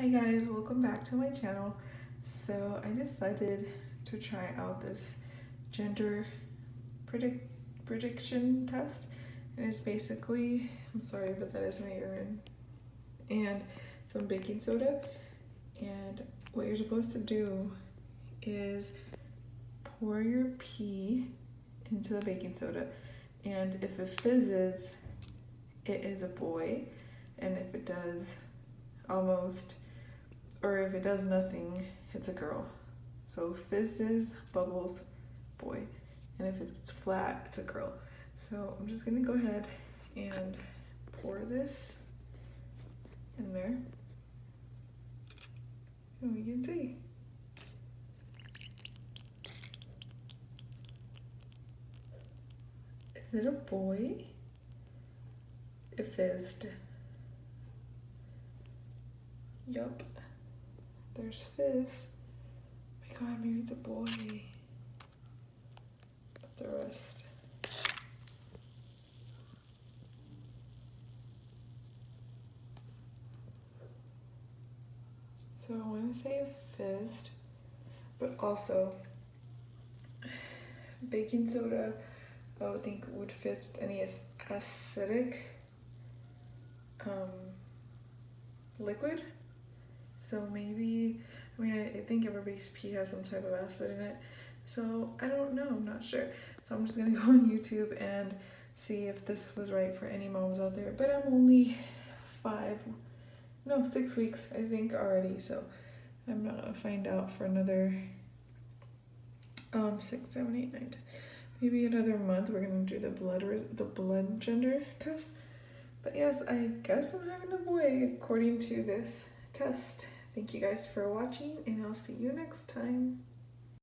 Hi guys, welcome back to my channel. So I decided to try out this gender prediction test. And it's basically, I'm sorry, but that is my urine, and some baking soda. And what you're supposed to do is pour your pee into the baking soda. And if it fizzes, it is a boy. And if it does almost, or if it does nothing, it's a girl. So fizzes, bubbles, boy. And if it's flat, it's a girl. So I'm just gonna go ahead and pour this in there. And we can see. Is it a boy? It fizzed. Yup. There's fizz. Oh my god, maybe it's a boy. But the rest. So I want to say it fizzed, but also baking soda I would think would fizz with any acidic liquid. So maybe, I think everybody's pee has some type of acid in it. So I don't know, I'm not sure. So I'm just gonna go on YouTube and see if this was right for any moms out there. But I'm only 6 weeks, I think, already. So I'm not gonna find out for another 6, 7, 8, 9, 10. Maybe another month. We're gonna do the blood gender test. But yes, I guess I'm having a boy according to this test. Thank you guys for watching, and I'll see you next time.